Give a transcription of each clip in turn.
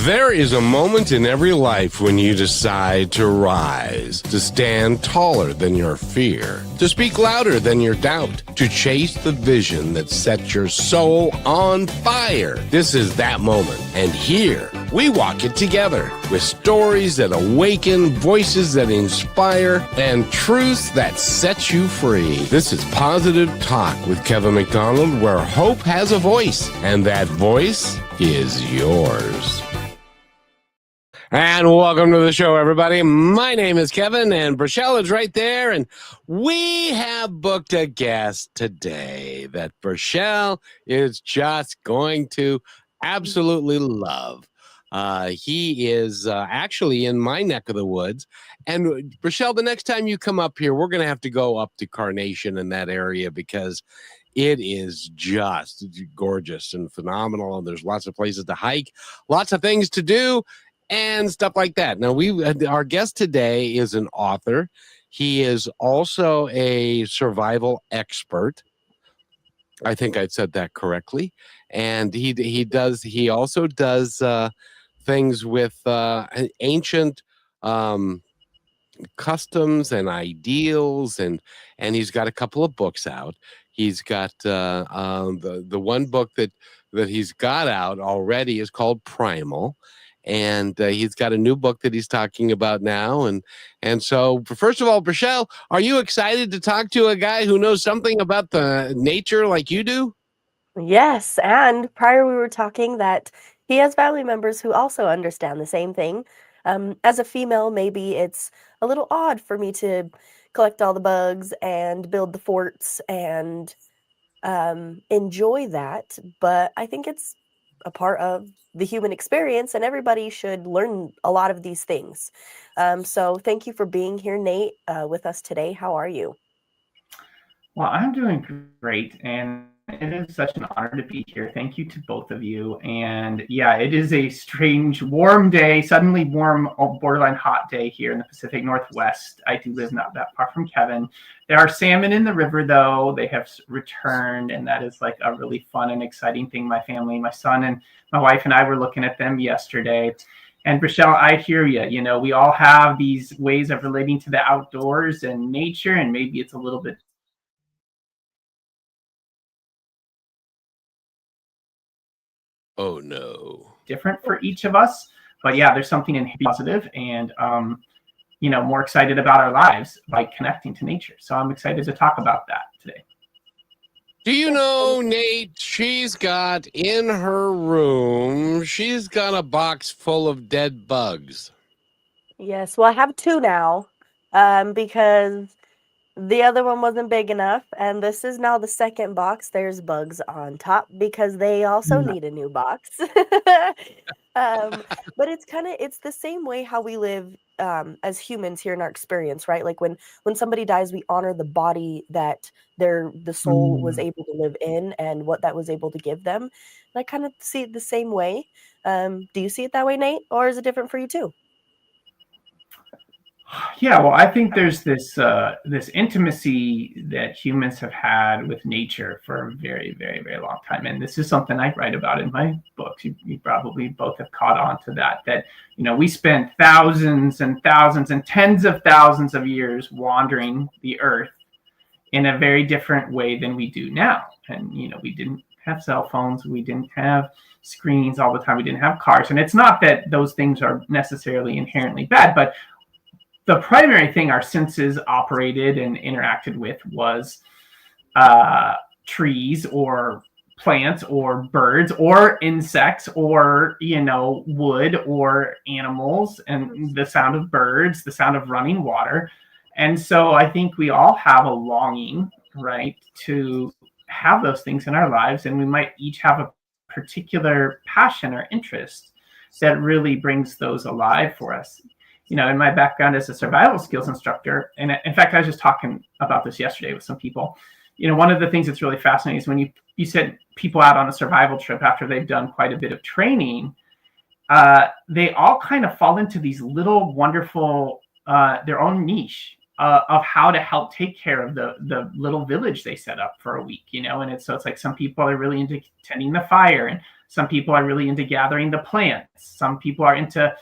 There is a moment in every life when you decide to rise, to stand taller than your fear, to speak louder than your doubt, to chase the vision that sets your soul on fire. This is that moment. And here, we walk it together with stories that awaken, voices that inspire, and truths that set you free. This is Positive Talk with Kevin McDonald, where hope has a voice, and that voice is yours. And welcome to the show, everybody. My name is Kevin, and Brichelle is right there, and we have booked a guest today that Brichelle is just going to absolutely love. He is actually in my neck of the woods. And Brichelle, the next time you come up here, we're going to have to go up to Carnation in that area because it is just gorgeous and phenomenal. And there's lots of places to hike, lots of things to do, and stuff like that. Now, our guest today is an author. He is also a survival expert. I think I said that correctly. And he also does things with ancient customs and ideals, and he's got a couple of books out. He's got the one book that he's got out already is called Primal. And he's got a new book that he's talking about now. And so, first of all, Brichelle, are you excited to talk to a guy who knows something about the nature like you do? Yes, and prior we were talking that he has family members who also understand the same thing. As a female, maybe it's a little odd for me to collect all the bugs and build the forts and enjoy that, but I think it's a part of the human experience, and everybody should learn a lot of these things. So thank you for being here, Nate, with us today. How are you? Well, I'm doing great, and it is such an honor to be here. Thank you to both of you. And yeah, it is a strange, warm day, suddenly warm, borderline hot day here in the Pacific Northwest. I do live not that far from Kevin. There are salmon in the river, though. They have returned, and that is like a really fun and exciting thing. My family, my son, and my wife and I were looking at them yesterday. And Brichelle, I hear you. You know, we all have these ways of relating to the outdoors and nature, and maybe it's a little bit Oh, no. different for each of us. But yeah, there's something in positive and, more excited about our lives by connecting to nature. So I'm excited to talk about that today. Do you know, Nate, she's got in her room, she's got a box full of dead bugs. Yes, well, I have two now, because the other one wasn't big enough, and this is now the second box. There's bugs on top because they also need a new box. But it's the same way how we live as humans here in our experience, right? Like when somebody dies, we honor the body that the soul was able to live in and what that was able to give them. And I kind of see it the same way. Do you see it that way, Nate, or is it different for you too? Yeah, well, I think there's this intimacy that humans have had with nature for a very, very, very long time, and this is something I write about in my books. You probably both have caught on to that. That we spent thousands and thousands and tens of thousands of years wandering the earth in a very different way than we do now. And we didn't have cell phones, we didn't have screens all the time, we didn't have cars, and it's not that those things are necessarily inherently bad, but the primary thing our senses operated and interacted with was trees or plants or birds or insects or wood or animals, and the sound of birds, the sound of running water. And so I think we all have a longing, right, to have those things in our lives, and we might each have a particular passion or interest that really brings those alive for us. In my background as a survival skills instructor, and in fact, I was just talking about this yesterday with some people. One of the things that's really fascinating is when you send people out on a survival trip after they've done quite a bit of training, they all kind of fall into these little wonderful, their own niche of how to help take care of the little village they set up for a week, and it's like some people are really into tending the fire, and Some people are really into gathering the plants. Some people are into,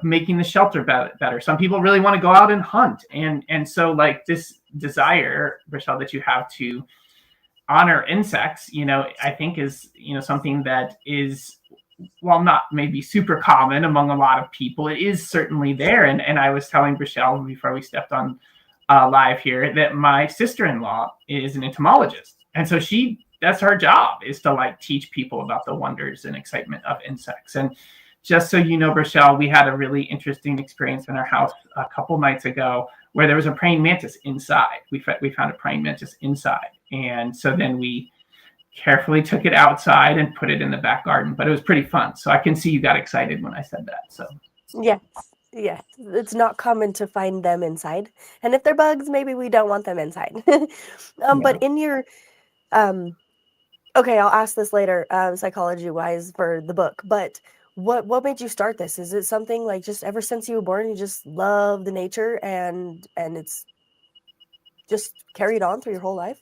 making the shelter better. Some people really want to go out and hunt. And so like this desire, Rochelle, that you have to honor insects, I think is, something that is, while not maybe super common among a lot of people, it is certainly there. And I was telling Rochelle before we stepped on live here that my sister-in-law is an entomologist. And so that's her job, is to like teach people about the wonders and excitement of insects. And just so you know, Rochelle, we had a really interesting experience in our house a couple nights ago where there was a praying mantis inside. We found a praying mantis inside. And so then we carefully took it outside and put it in the back garden, but it was pretty fun. So I can see you got excited when I said that. So Yes, yes. It's not common to find them inside. And if they're bugs, maybe we don't want them inside. But in your okay, I'll ask this later, psychology-wise for the book, but what made you start this? Is it something like just ever since you were born, you just love the nature and it's just carried on through your whole life?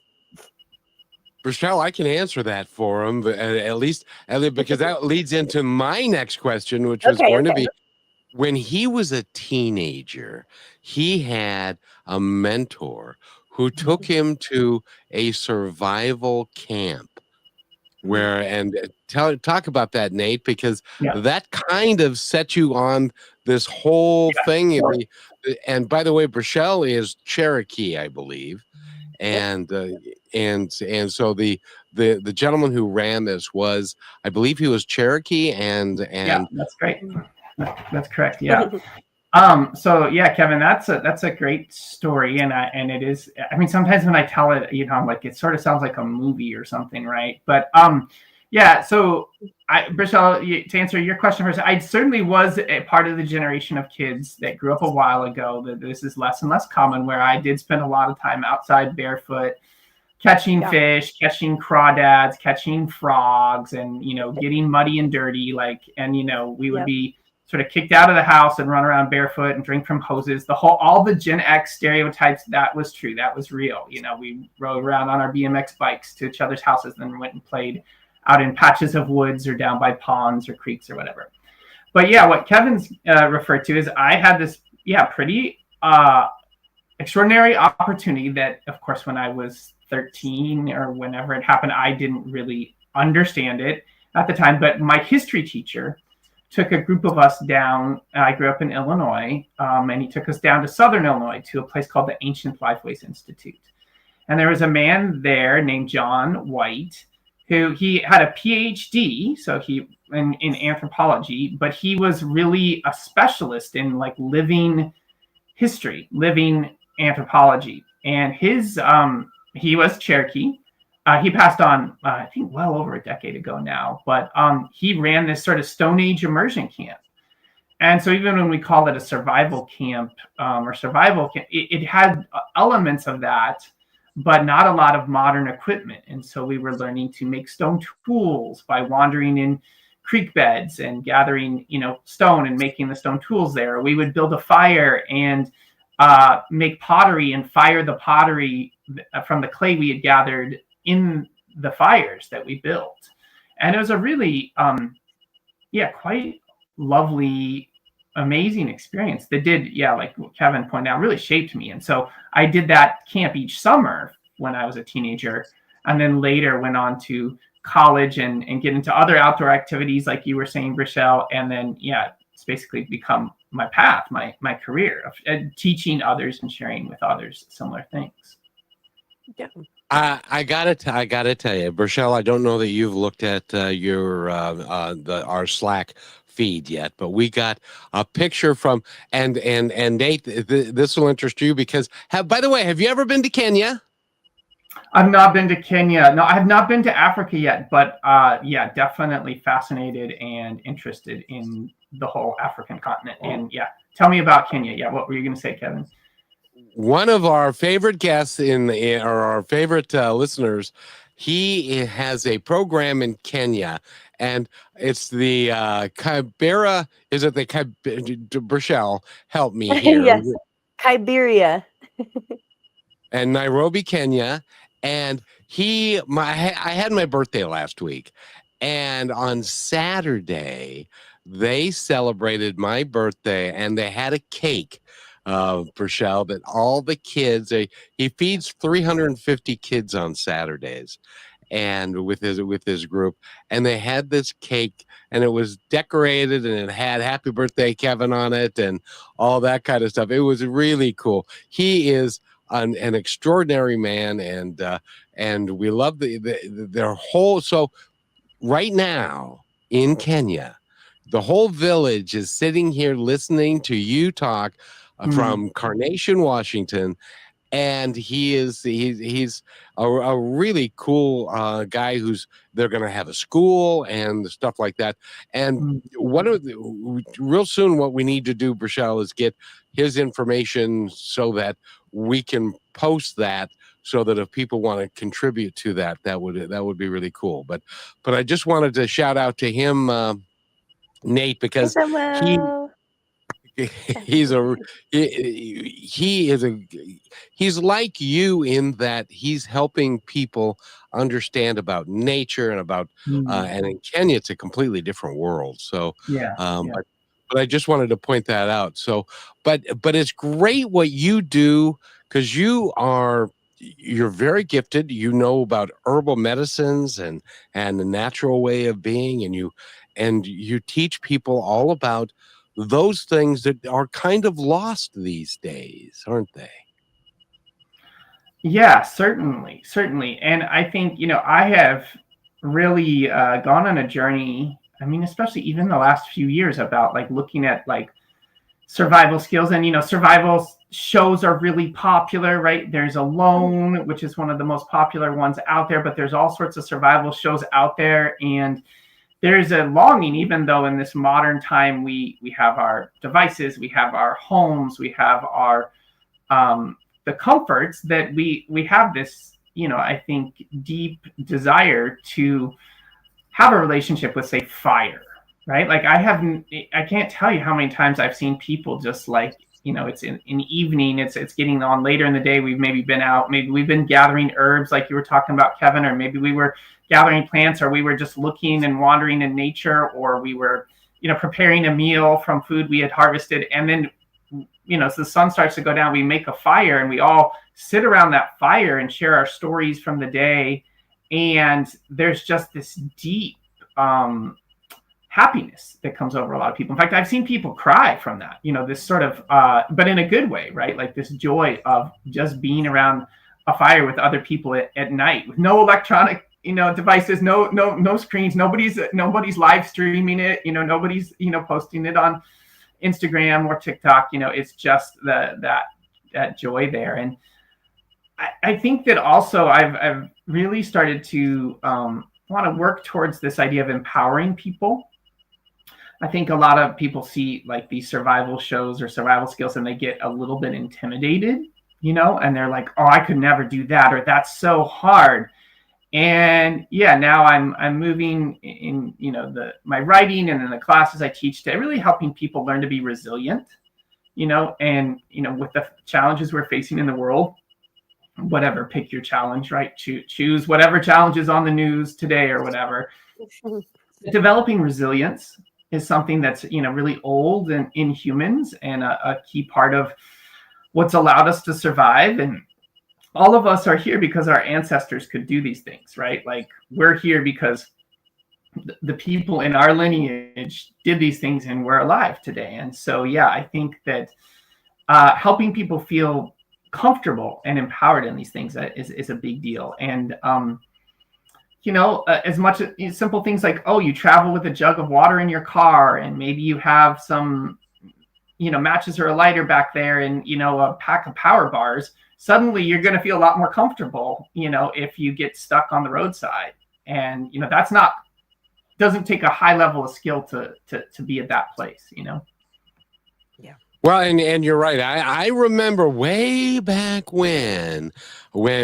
Rochelle, I can answer that for him, but at least because that leads into my next question, which was going to be, when he was a teenager, he had a mentor who took him to a survival camp. Talk about that, Nate, because that kind of set you on this whole thing. Sure. And by the way, Rochelle is Cherokee, I believe. And so the gentleman who ran this was, I believe he was Cherokee, and yeah, that's great. That's correct. Yeah. So yeah, Kevin, that's a great story, and it is. I mean, sometimes when I tell it, I'm like, it sort of sounds like a movie or something, right? But yeah. So Rochelle, to answer your question first, I certainly was a part of the generation of kids that grew up a while ago. That this is less and less common, where I did spend a lot of time outside barefoot, catching fish, catching crawdads, catching frogs, and getting muddy and dirty. We would be sort of kicked out of the house and run around barefoot and drink from hoses. All the Gen X stereotypes, that was true. That was real. We rode around on our BMX bikes to each other's houses, then went and played out in patches of woods or down by ponds or creeks or whatever. But yeah, what Kevin's referred to is I had this, pretty extraordinary opportunity that, of course, when I was 13 or whenever it happened, I didn't really understand it at the time. But my history teacher took a group of us down. I grew up in Illinois, and he took us down to Southern Illinois to a place called the Ancient Lifeways Institute. And there was a man there named John White, who he had a PhD, so he in anthropology, but he was really a specialist in like living history, living anthropology. And he was Cherokee. He passed on, I think, well over a decade ago now, but he ran this sort of Stone Age immersion camp. And so even when we call it a survival camp it had elements of that, but not a lot of modern equipment. And so we were learning to make stone tools by wandering in creek beds and gathering, stone and making the stone tools there. We would build a fire and make pottery and fire the pottery from the clay we had gathered in the fires that we built. And it was a really quite lovely, amazing experience that did, like Kevin pointed out, really shaped me. And so I did that camp each summer when I was a teenager, and then later went on to college and get into other outdoor activities like you were saying, Rochelle. And then it's basically become my path, my career of teaching others and sharing with others similar things. Yeah. I gotta tell you, Rochelle, I don't know that you've looked at our Slack feed yet, but we got a picture from and Nate. This will interest you because by the way, have you ever been to Kenya? I've not been to Kenya. No, I have not been to Africa yet, but definitely fascinated and interested in the whole African continent. And tell me about Kenya. What were you going to say, Kevin? One of our favorite guests or our favorite listeners, he has a program in Kenya, and it's the Kibera. Is it the Rochelle? Help me here. Yes, Kibera. And Nairobi, Kenya. And I had my birthday last week, And on Saturday, they celebrated my birthday and they had a cake, Rochelle, that all the kids, he feeds 350 kids on Saturdays and with his group, and they had this cake and it was decorated and it had happy birthday Kevin on it and all that kind of stuff. It was really cool. He is an extraordinary man, and we love their whole. So right now in Kenya, the whole village is sitting here listening to you talk from Carnation, Washington, and he's a really cool guy who's they're going to have a school and stuff like that. And real soon what we need to do, Rochelle, is get his information so that we can post that, so that if people want to contribute to that, that would be really cool. But I just wanted to shout out to him, Nate, because he's like you in that he's helping people understand about nature and about and in Kenya it's a completely different world. So but I just wanted to point that out. So but it's great what you do, because you're very gifted. You know about herbal medicines and the natural way of being, and you teach people all about those things that are kind of lost these days, aren't they? Yeah, certainly. And I think, I have really gone on a journey. I mean, especially even the last few years, about like looking at like survival skills, and survival shows are really popular, right? There's Alone, which is one of the most popular ones out there, but there's all sorts of survival shows out there, and there's a longing, even though in this modern time we have our devices, we have our homes, we have our the comforts, that we have this, I think, deep desire to have a relationship with, say, fire, right? Like I can't tell you how many times I've seen people just like, it's in evening, it's getting on later in the day. We've maybe been out, maybe we've been gathering herbs like you were talking about, Kevin, or maybe we were gathering plants, or we were just looking and wandering in nature, or we were, preparing a meal from food we had harvested. And then, as the sun starts to go down, we make a fire and we all sit around that fire and share our stories from the day. And there's just this deep happiness that comes over a lot of people. In fact, I've seen people cry from that, this sort of, but in a good way, right? Like this joy of just being around a fire with other people at night, with no electronic, devices, no screens, nobody's live streaming it, nobody's, posting it on Instagram or TikTok. It's just that joy there. And I think that also I've really started to want to work towards this idea of empowering people. I think a lot of people see like these survival shows or survival skills and they get a little bit intimidated, and they're like, oh, I could never do that, or that's so hard. And now I'm moving in, my writing and in the classes I teach to really helping people learn to be resilient, and, with the challenges we're facing in the world, whatever, pick your challenge, right? Choose whatever challenge is on the news today or whatever. Developing resilience is something that's, really old and in humans, and a key part of what's allowed us to survive. And all of us are here because our ancestors could do these things, right? Like we're here because the people in our lineage did these things and we're alive today. And so, I think that helping people feel comfortable and empowered in these things is a big deal. And, as much as simple things like, oh, you travel with a jug of water in your car, and maybe you have some, matches or a lighter back there, and, a pack of power bars. Suddenly you're going to feel a lot more comfortable, if you get stuck on the roadside. And, doesn't take a high level of skill to be at that place, Yeah. Well, and you're right. I remember way back when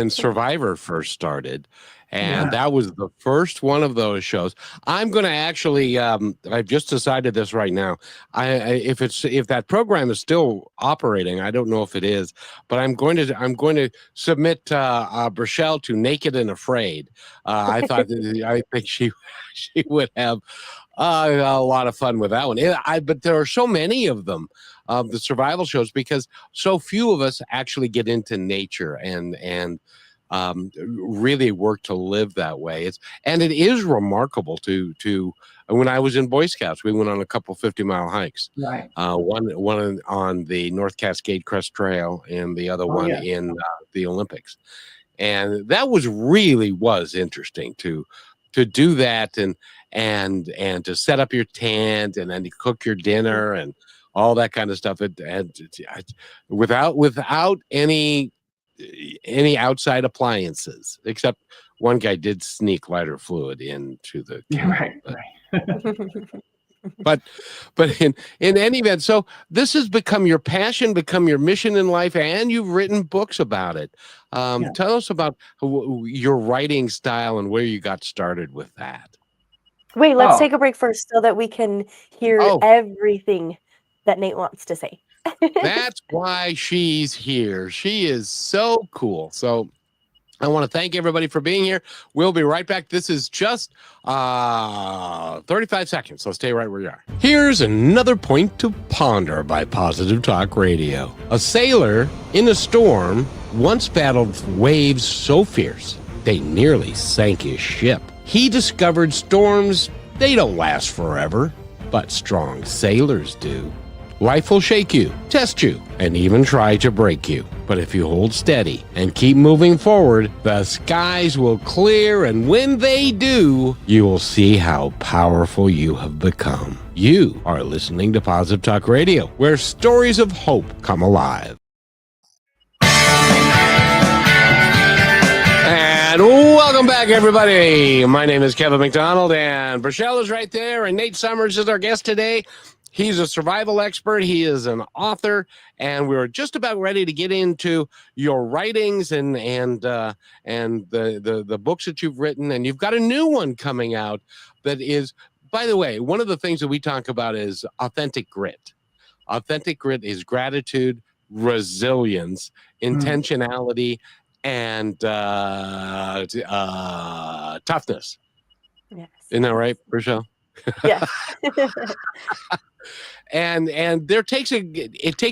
Survivor first started, and Yeah. that was the first one of those shows. I'm going to actually, I've just decided this right now. If that program is still operating, I don't know if it is, but I'm going to submit Rochelle to Naked and Afraid. I think she would have a lot of fun with that one. But there are so many of them, the survival shows, because so few of us actually get into nature and really work to live that way. It is remarkable to. When I was in Boy Scouts, we went on a couple 50-mile hikes. Right. One on the North Cascade Crest Trail, and the other Oh one yeah. in the Olympics. And that was interesting to do that and to set up your tent and then to cook your dinner and all that kind of stuff. Without any outside appliances, except one guy did sneak lighter fluid into the Yeah. camp. Right. Right. But in any event, so this has become your passion, become your mission in life, and you've written books about it. Yeah. Tell us about your writing style and where you got started with that. Wait, let's Oh, take a break first so that we can hear Oh, everything that Nate wants to say. that's why she's here. She is so cool. So I want to thank everybody for being here. We'll be right back. This is just 35 seconds, so stay right where you are. Here's another point to ponder by Positive Talk Radio. A sailor in a storm once battled waves so fierce they nearly sank his ship. He discovered storms, they don't last forever, but strong sailors do. Life will shake you, test you, and even try to break you. But if you hold steady and keep moving forward, the skies will clear, and when they do, you will see how powerful you have become. You are listening to Positive Talk Radio, where stories of hope come alive. And welcome back, everybody. My name is Kevin McDonald, and Rochelle is right there, and Nate Summers is our guest today. He's a survival expert. He is an author, and we're just about ready to get into your writings and the books that you've written. And you've got a new one coming out that is, by the way, one of the things that we talk about is authentic grit. Authentic grit is gratitude, resilience, intentionality, and toughness. Yes. Isn't that right, Rochelle? Yes. And it takes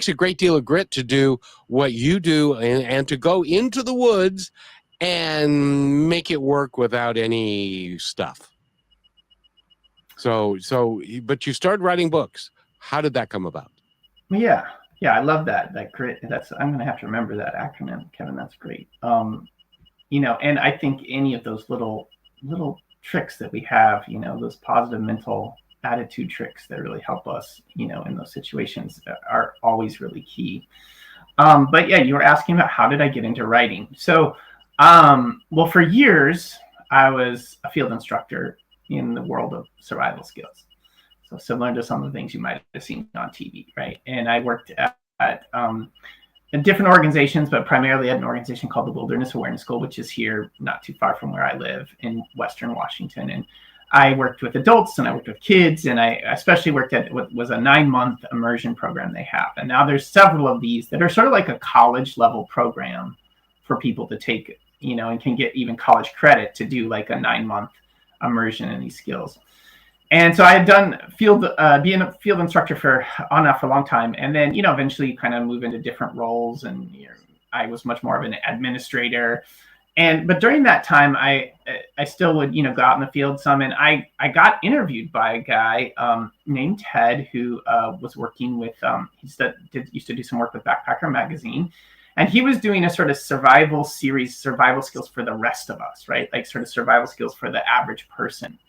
a great deal of grit to do what you do and to go into the woods and make it work without any stuff. But you started writing books. How did that come about? Yeah. I love that grit. I'm gonna have to remember that acronym, Kevin. That's great. And I think any of those little tricks that we have, those positive mental attitude tricks that really help us, in those situations are always really key. But yeah, you were asking about how did I get into writing? So, well, for years I was a field instructor in the world of survival skills. So similar to some of the things you might have seen on TV, right? And I worked at in different organizations, but primarily at an organization called the Wilderness Awareness School, which is here not too far from where I live in Western Washington. And I worked with adults and I worked with kids, and I especially worked at what was a 9-month immersion program they have. And now there's several of these that are sort of like a college level program for people to take, and can get even college credit to do like a 9-month immersion in these skills. And so I had done being a field instructor for a long time. And then, eventually you kind of move into different roles, and I was much more of an administrator. But during that time, I still would, go out in the field some. And I got interviewed by a guy named Ted who was working with, used to do some work with Backpacker Magazine. And he was doing a sort of survival series, survival skills for the rest of us, right? Like sort of survival skills for the average person.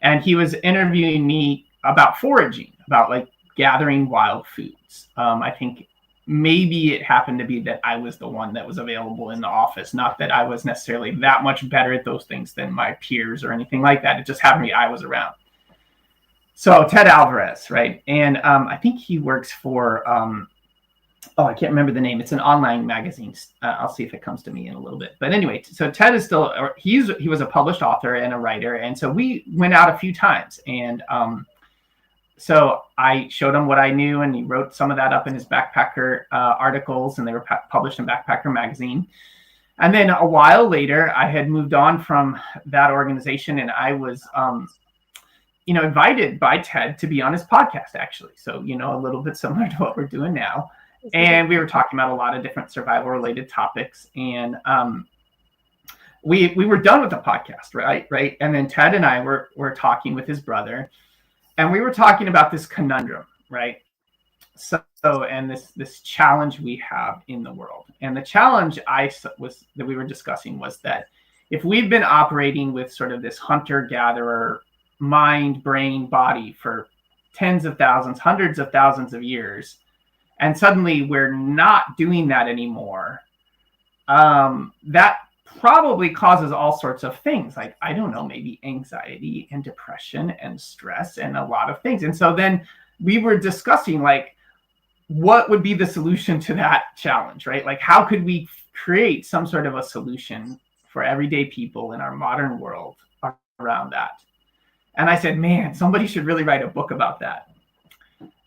And he was interviewing me about foraging, about like gathering wild foods. I think maybe it happened to be that I was the one that was available in the office. Not that I was necessarily that much better at those things than my peers or anything like that. It just happened to be I was around. So Ted Alvarez, right? And I think he works for oh, I can't remember the name. It's an online magazine. I'll see if it comes to me in a little bit. But anyway, so Ted is still, he was a published author and a writer. And so we went out a few times. And so I showed him what I knew, and he wrote some of that up in his backpacker articles, and they were published in Backpacker magazine. And then a while later, I had moved on from that organization, and I was, invited by Ted to be on his podcast, actually. So, a little bit similar to what we're doing now. And we were talking about a lot of different survival-related topics. And we were done with the podcast, right? And then Ted and I were talking with his brother, and we were talking about this conundrum, right? So and this challenge we have in the world. And the challenge that we were discussing was that if we've been operating with sort of this hunter-gatherer mind, brain, body for tens of thousands, hundreds of thousands of years, and suddenly we're not doing that anymore, that probably causes all sorts of things, like, I don't know, maybe anxiety and depression and stress and a lot of things. And so then we were discussing, like, what would be the solution to that challenge, right? Like, how could we create some sort of a solution for everyday people in our modern world around that? And I said, man, somebody should really write a book about that.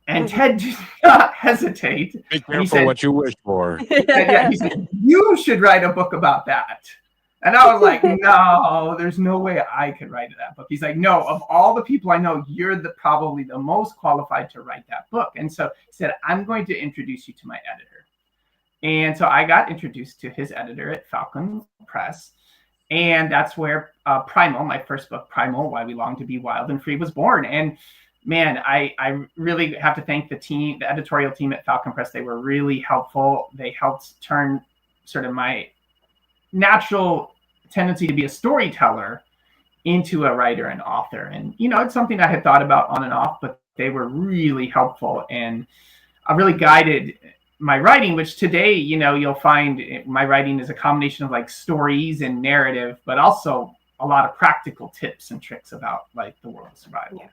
And Ted did not hesitate. Be careful what you wish for. He said, you should write a book about that. And I was like, no, there's no way I could write that book. He's like, no, of all the people I know, you're probably the most qualified to write that book. And so he said, I'm going to introduce you to my editor. And so I got introduced to his editor at Falcon Press. And that's where Primal, my first book, Primal, Why We Long to Be Wild and Free, was born. And man, I really have to thank the editorial team at Falcon Press. They were really helpful. They helped turn sort of my natural tendency to be a storyteller into a writer and author. And, it's something I had thought about on and off, but they were really helpful and really guided my writing, which today, you'll find my writing is a combination of like stories and narrative, but also a lot of practical tips and tricks about like the world of survival. Yeah.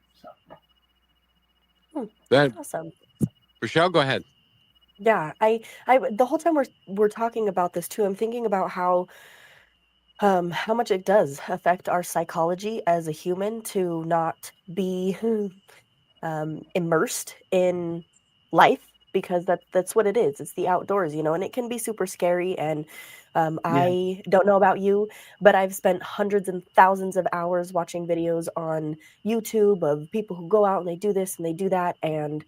So. That, Awesome. Rochelle, go ahead. Yeah, I the whole time we're talking about this too, I'm thinking about how much it does affect our psychology as a human to not be immersed in life, because that's what it is. It's the outdoors, and it can be super scary. And I don't know about you, but I've spent hundreds and thousands of hours watching videos on YouTube of people who go out and they do this and they do that. And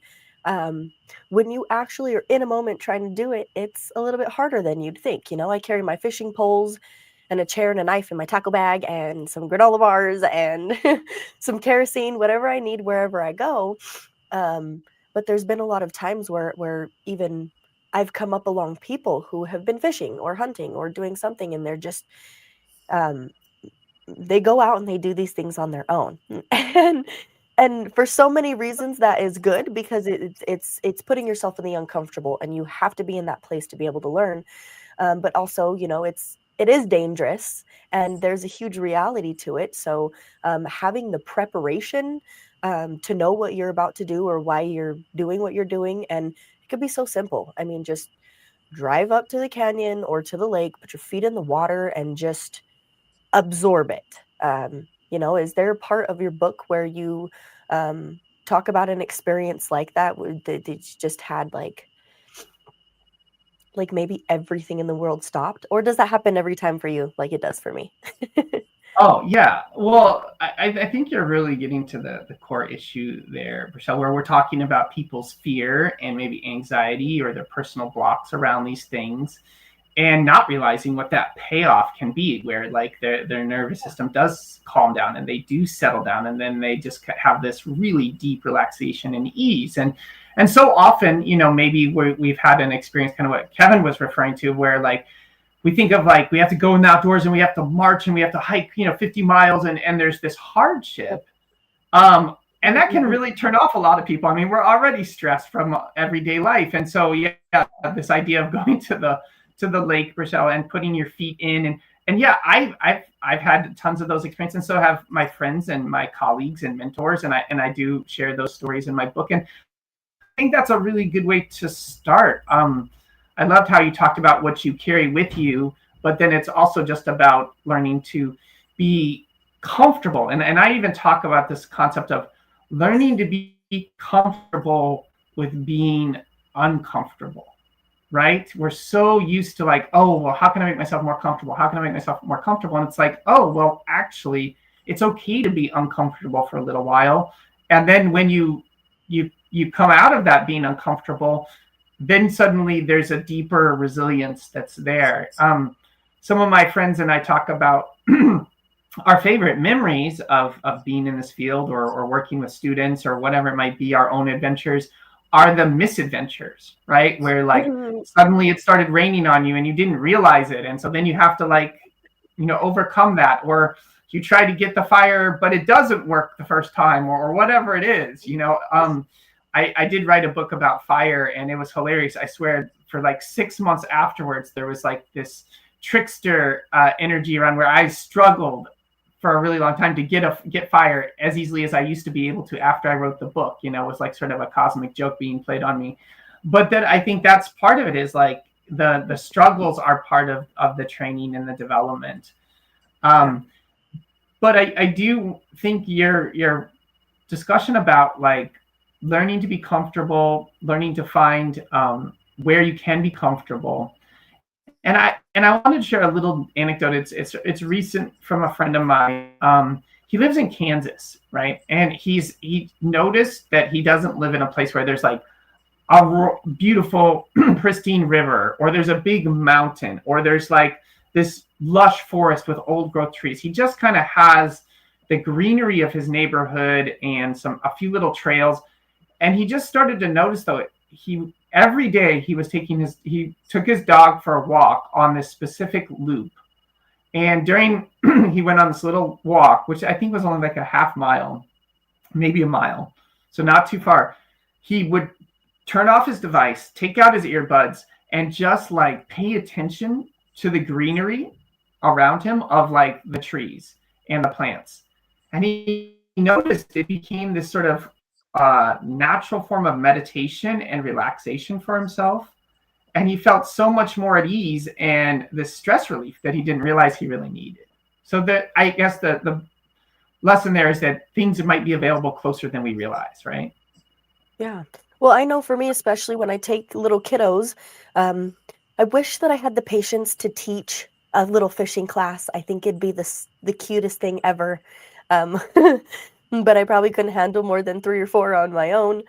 when you actually are in a moment trying to do it, it's a little bit harder than you'd think. I carry my fishing poles and a chair and a knife in my tackle bag and some granola bars and some kerosene, whatever I need wherever I go. But there's been a lot of times where even I've come up along people who have been fishing or hunting or doing something, and they're just they go out and they do these things on their own. And for so many reasons that is good, because it's putting yourself in the uncomfortable, and you have to be in that place to be able to learn. But also, it is dangerous, and there's a huge reality to it. So having the preparation to know what you're about to do or why you're doing what you're doing, and it could be so simple. I mean, just drive up to the canyon or to the lake, put your feet in the water, and just absorb it. Is there a part of your book where you talk about an experience like that that you just had like maybe everything in the world stopped? Or does that happen every time for you like it does for me? Oh, yeah. Well, I think you're really getting to the core issue there, Michelle, where we're talking about people's fear and maybe anxiety or their personal blocks around these things, and not realizing what that payoff can be, where like their nervous system does calm down and they do settle down, and then they just have this really deep relaxation and ease. And so often, maybe we've had an experience, kind of what Kevin was referring to, where like we think of like we have to go in the outdoors and we have to march and we have to hike 50 miles, and there's this hardship, and that can really turn off a lot of people. I mean, we're already stressed from everyday life, and so this idea of going to the lake, Rochelle, and putting your feet in, and yeah, I've had tons of those experiences, and so have my friends and my colleagues and mentors, and I do share those stories in my book. And think that's a really good way to start. I loved how you talked about what you carry with you, but then it's also just about learning to be comfortable. And I even talk about this concept of learning to be comfortable with being uncomfortable, right? We're so used to like, oh, well, how can I make myself more comfortable? How can I make myself more comfortable? And it's like, oh, well, actually, it's okay to be uncomfortable for a little while. And then when you come out of that being uncomfortable, then suddenly there's a deeper resilience that's there. Some of my friends and I talk about our favorite memories of being in this field or working with students or whatever it might be, our own adventures, are the misadventures, right? Where like suddenly it started raining on you and you didn't realize it. And so then you have to like, overcome that, or you try to get the fire, but it doesn't work the first time, or whatever it is, I did write a book about fire, and it was hilarious. I swear, for like 6 months afterwards, there was like this trickster energy around where I struggled for a really long time to get fire as easily as I used to be able to after I wrote the book. It was like sort of a cosmic joke being played on me. But then I think that's part of it, is like the struggles are part of the training and the development. But I do think your discussion about like learning to be comfortable, learning to find where you can be comfortable. And I wanted to share a little anecdote. It's recent from a friend of mine. He lives in Kansas, right? And he noticed that he doesn't live in a place where there's like a beautiful, pristine river, or there's a big mountain, or there's like this lush forest with old growth trees. He just kind of has the greenery of his neighborhood and a few little trails. And he just started to notice, though, every day he took his dog for a walk on this specific loop. And he went on this little walk, which I think was only like a half mile, maybe a mile, so not too far. He would turn off his device, take out his earbuds, and just like pay attention to the greenery around him of like the trees and the plants. And he noticed it became this sort of natural form of meditation and relaxation for himself. And he felt so much more at ease and the stress relief that he didn't realize he really needed. So I guess the lesson there is that things might be available closer than we realize, right? Yeah. Well, I know for me, especially when I take little kiddos, I wish that I had the patience to teach a little fishing class. I think it'd be the cutest thing ever. But I probably couldn't handle more than 3 or 4 on my own.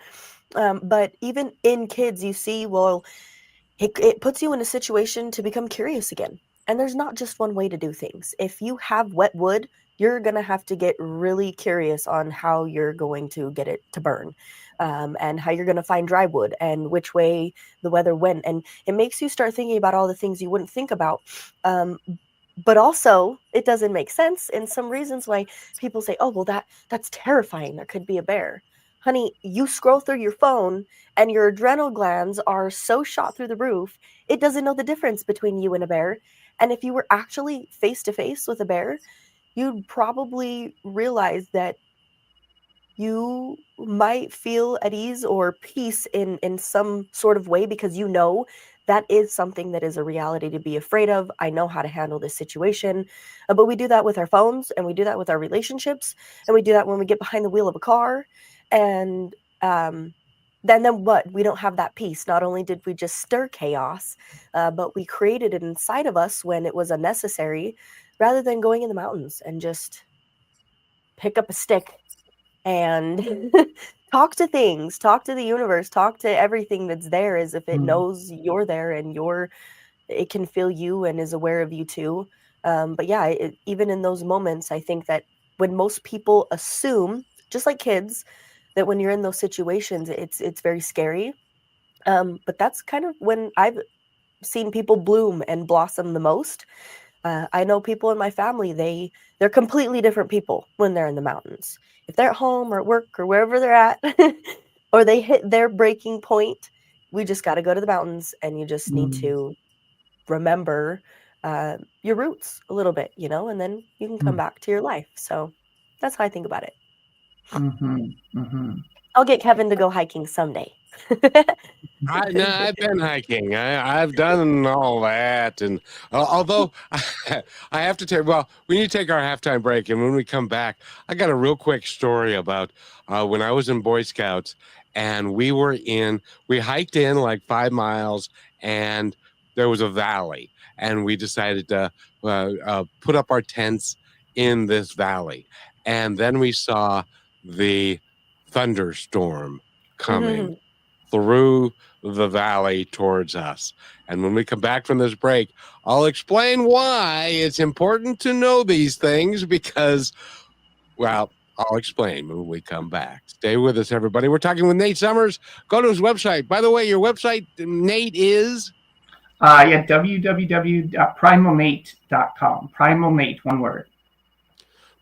But even in kids, you see, well, it puts you in a situation to become curious again. And there's not just one way to do things. If you have wet wood, you're going to have to get really curious on how you're going to get it to burn, and how you're going to find dry wood and which way the weather went. And it makes you start thinking about all the things you wouldn't think about. But also, it doesn't make sense. And some reasons why people say, oh, well, that's terrifying. There could be a bear. Honey, you scroll through your phone and your adrenal glands are so shot through the roof, it doesn't know the difference between you and a bear. And if you were actually face to face with a bear, you'd probably realize that you might feel at ease or peace in some sort of way, because you know that is something that is a reality to be afraid of. I know how to handle this situation. But we do that with our phones, and we do that with our relationships, and we do that when we get behind the wheel of a car. And then what? We don't have that peace. Not only did we just stir chaos, but we created it inside of us when it was unnecessary, rather than going in the mountains and just pick up a stick and talk to things, talk to the universe, talk to everything that's there, as if it knows you're there and it can feel you and is aware of you too. But yeah, even in those moments, I think that when most people assume, just like kids, that when you're in those situations, it's very scary. But that's kind of when I've seen people bloom and blossom the most. I know people in my family, they're completely different people when they're in the mountains. If they're at home or at work or wherever they're at, or they hit their breaking point, we just got to go to the mountains, and you just need to remember your roots a little bit, and then you can come back to your life. So that's how I think about it. I'll get Kevin to go hiking someday. I've been hiking. I've done all that, and although I have to take, well, we need to take our halftime break, and when we come back, I got a real quick story about when I was in Boy Scouts, and we hiked in like 5 miles, and there was a valley, and we decided to put up our tents in this valley, and then we saw the thunderstorm coming through the valley towards us. And when we come back from this break, I'll explain why it's important to know these things because, well, I'll explain when we come back. Stay with us, everybody. We're talking with Nate Summers. Go to his website. By the way, your website, Nate, is? www.primalnate.com. Primal Nate, one word.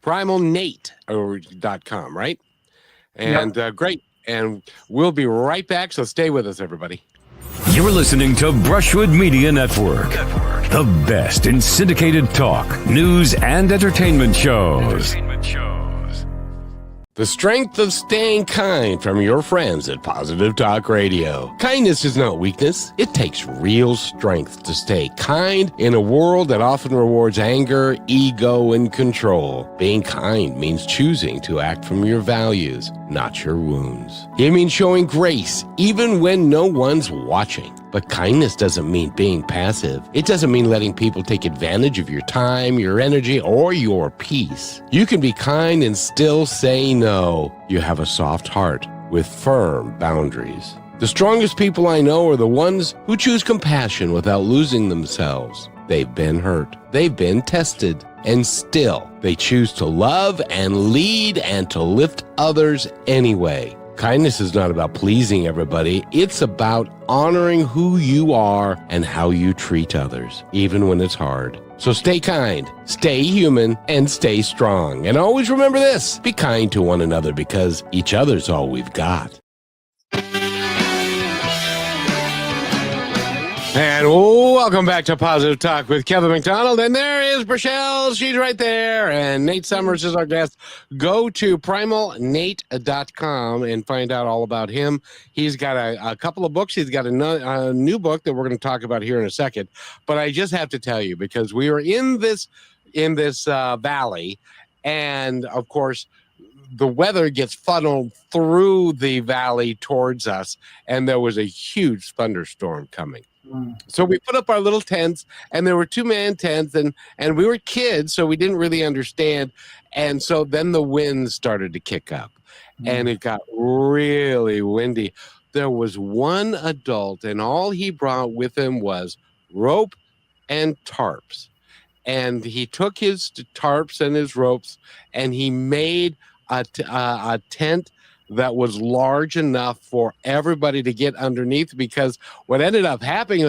Primalnate.com, right? And great. And we'll be right back. So stay with us, everybody. You're listening to Brushwood Media Network, the best in syndicated talk, news, and entertainment shows. The strength of staying kind from your friends at Positive Talk Radio. Kindness is not weakness. It takes real strength to stay kind in a world that often rewards anger, ego, and control. Being kind means choosing to act from your values, not your wounds. It means showing grace even when no one's watching. But kindness doesn't mean being passive. It doesn't mean letting people take advantage of your time, your energy, or your peace. You can be kind and still say no. You have a soft heart with firm boundaries. The strongest people I know are the ones who choose compassion without losing themselves. They've been hurt. They've been tested. And still, they choose to love and lead and to lift others anyway. Kindness is not about pleasing everybody. It's about honoring who you are and how you treat others, even when it's hard. So stay kind, stay human, and stay strong. And always remember this, be kind to one another because each other's all we've got. And welcome back to Positive Talk with Kevin McDonald. And there is Brachelle. She's right there. And Nate Summers is our guest. Go to primalnate.com and find out all about him. He's got a couple of books. He's got a new book that we're going to talk about here in a second. But I just have to tell you, because we were in this valley, and of course, the weather gets funneled through the valley towards us, and there was a huge thunderstorm coming. So we put up our little tents, and there were 2-man tents, and we were kids, so we didn't really understand. And so then the wind started to kick up, and it got really windy. There was one adult, and all he brought with him was rope and tarps. And he took his tarps and his ropes, and he made a tent that was large enough for everybody to get underneath, because what ended up happening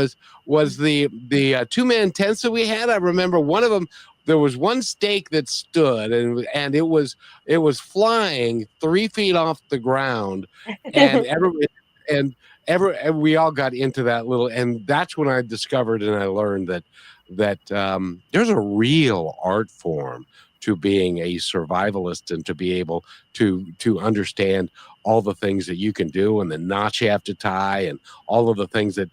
was the 2-man tents that we had. I remember one of them, there was one stake that stood, and it was flying 3 feet off the ground, and we all got into that little, and that's when I discovered and I learned that there's a real art form to being a survivalist and to be able to understand all the things that you can do and the knots you have to tie and all of the things that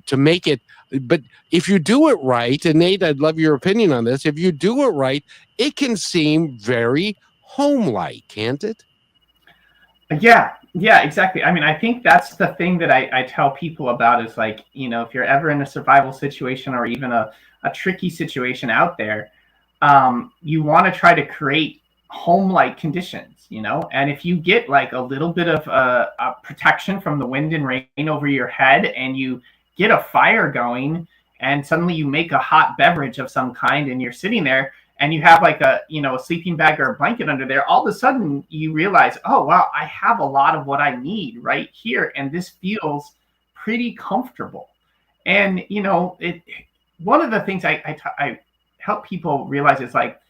to make it. But if you do it right, and Nate, I'd love your opinion on this. If you do it right, it can seem very home-like, can't it? Yeah, exactly. I mean, I think that's the thing that I tell people about is, like, if you're ever in a survival situation or even a tricky situation out there, you want to try to create home-like conditions, and if you get like a little bit of a protection from the wind and rain over your head, and you get a fire going, and suddenly you make a hot beverage of some kind, and you're sitting there, and you have like a sleeping bag or a blanket under there, all of a sudden you realize, oh wow, I have a lot of what I need right here, and this feels pretty comfortable. And one of the things I help people realize is, like,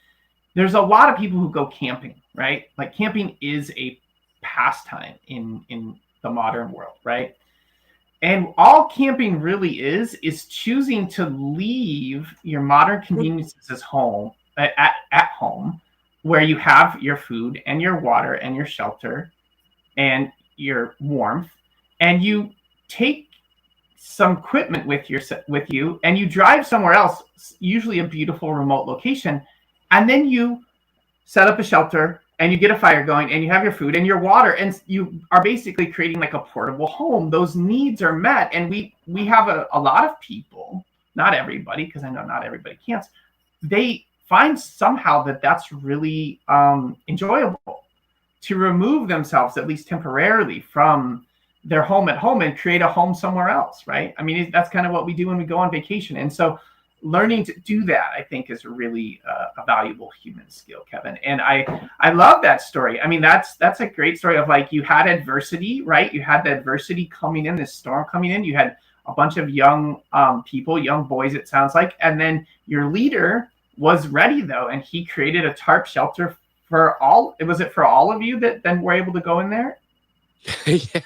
there's a lot of people who go camping, right? Like, camping is a pastime in the modern world, right? And all camping really is choosing to leave your modern conveniences at home, where you have your food and your water and your shelter and your warmth, and you take some equipment with you, and you drive somewhere else, usually a beautiful remote location, and then you set up a shelter and you get a fire going and you have your food and your water, and you are basically creating like a portable home. Those needs are met, and we have a lot of people, not everybody, because I know not everybody can't, they find somehow that that's really enjoyable to remove themselves, at least temporarily, from their home at home and create a home somewhere else, right? I mean, that's kind of what we do when we go on vacation. And so learning to do that, I think, is really a valuable human skill, Kevin. And I love that story. I mean, that's a great story of like, you had adversity, right? You had the adversity coming in, this storm coming in. You had a bunch of young people, young boys, it sounds like. And then your leader was ready, though, and he created a tarp shelter for all. Was it for all of you that then were able to go in there? Yeah.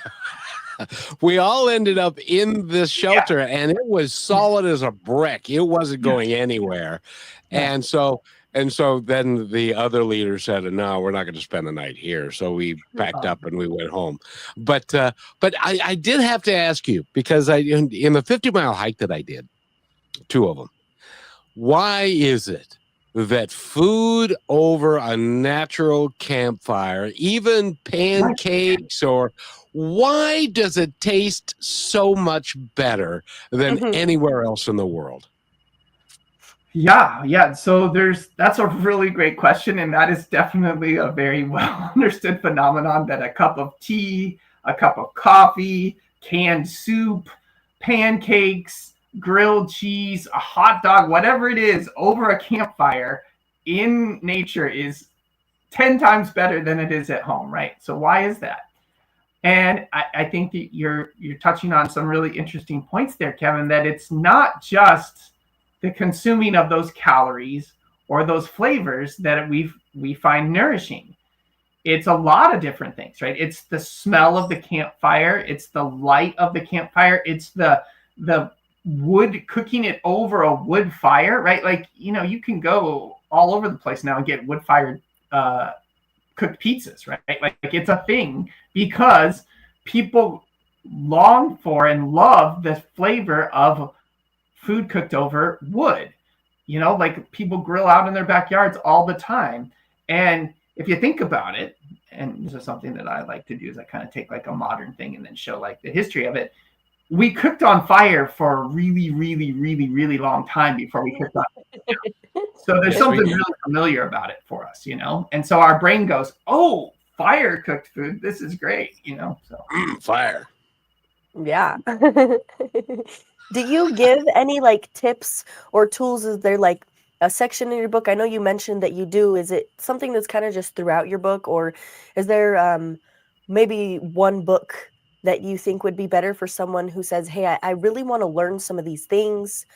We all ended up in this shelter, and it was solid as a brick. It wasn't going anywhere. And so then the other leader said, no, we're not going to spend the night here. So we packed up and we went home. But I did have to ask you, because in the 50-mile hike that I did, 2 of them, why is it that food over a natural campfire, even pancakes, or why does it taste so much better than anywhere else in the world? Yeah. So that's a really great question. And that is definitely a very well understood phenomenon, that a cup of tea, a cup of coffee, canned soup, pancakes, grilled cheese, a hot dog, whatever it is, over a campfire in nature is 10 times better than it is at home, right? So why is that? And I think that you're touching on some really interesting points there, Kevin, that it's not just the consuming of those calories or those flavors that we find nourishing. It's a lot of different things, right? It's the smell of the campfire. It's the light of the campfire. It's the wood, cooking it over a wood fire, right? Like, you can go all over the place now and get wood-fired cooked pizzas, right? Like it's a thing because people long for and love the flavor of food cooked over wood. Like people grill out in their backyards all the time. And if you think about it, and this is something that I like to do, is I kind of take like a modern thing and then show like the history of it. We cooked on fire for a really, really, really, really long time before we cooked on fire. So there's something really familiar about it for us, And so our brain goes, oh, fire cooked food. This is great, So Fire. Yeah. Do you give any like tips or tools? Is there like a section in your book? I know you mentioned that you do. Is it something that's kind of just throughout your book, or is there maybe one book that you think would be better for someone who says, hey, I really want to learn some of these things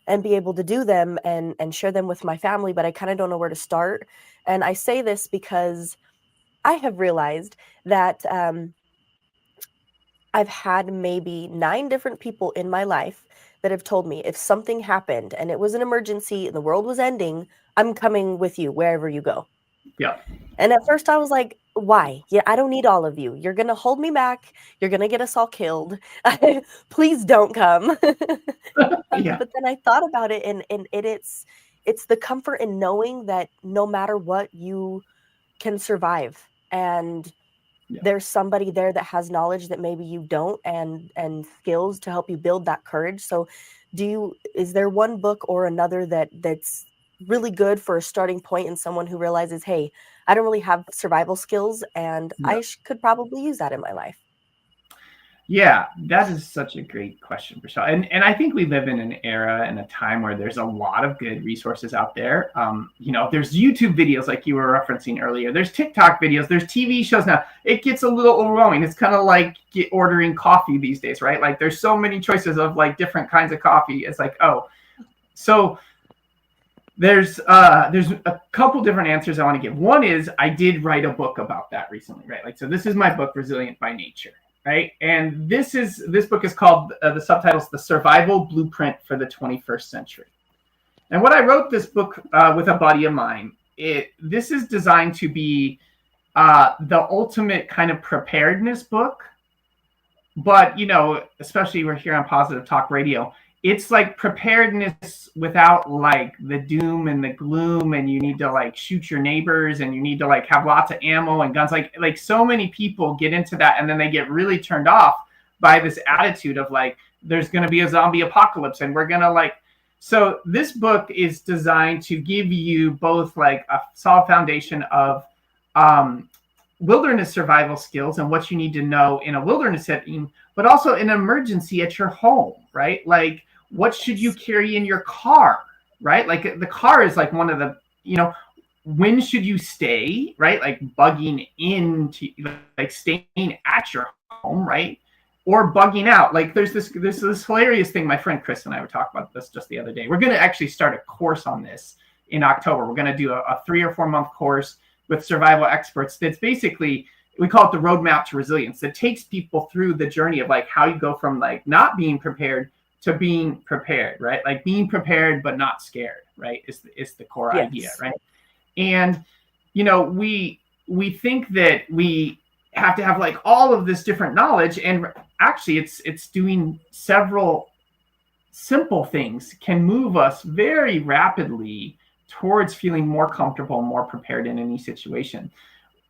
and be able to do them and share them with my family, but I kind of don't know where to start? And I say this because I have realized that I've had maybe 9 different people in my life that have told me if something happened and it was an emergency and the world was ending, I'm coming with you wherever you go. Yeah. And at first I was like, why? Yeah, I don't need all of you. You're going to hold me back. You're going to get us all killed. Please don't come. Yeah. But then I thought about it, and it's the comfort in knowing that no matter what, you can survive. And there's somebody there that has knowledge that maybe you don't, and skills to help you build that courage. So is there one book or another that's really good for a starting point in someone who realizes, hey, I don't really have survival skills and I could probably use that in my life? Yeah, that is such a great question, Michelle. And I think we live in an era and a time where there's a lot of good resources out there. There's YouTube videos like you were referencing earlier. There's TikTok videos. There's TV shows now. It gets a little overwhelming. It's kind of like ordering coffee these days, right? Like there's so many choices of like different kinds of coffee. It's like, oh, so there's a couple different answers I want to give. One is I did write a book about that recently, right? Like, so this is my book, Resilient by Nature. Right. And this book is called, the subtitle's The Survival Blueprint for the 21st Century. And what I wrote this book with a buddy of mine this is designed to be the ultimate kind of preparedness book. But, especially we're here on Positive Talk Radio, it's like preparedness without like the doom and the gloom, and you need to like shoot your neighbors, and you need to like have lots of ammo and guns. Like so many people get into that, and then they get really turned off by this attitude of like, there's going to be a zombie apocalypse, and we're going to like. So this book is designed to give you both like a solid foundation of wilderness survival skills and what you need to know in a wilderness setting, but also an emergency at your home, right? Like, what should you carry in your car, right? Like the car is like one of the, when should you stay, right? Like bugging into, like staying at your home, right? Or bugging out. Like there's this hilarious thing. My friend Chris and I were talking about this just the other day. We're going to actually start a course on this in October. We're going to do a 3 or 4 month course with survival experts. That's basically, we call it the roadmap to resilience. That takes people through the journey of like how you go from like not being prepared to being prepared, right? Like being prepared but not scared, right? Is the core idea, right? And we think that we have to have like all of this different knowledge, and actually it's doing several simple things can move us very rapidly towards feeling more comfortable, more prepared in any situation.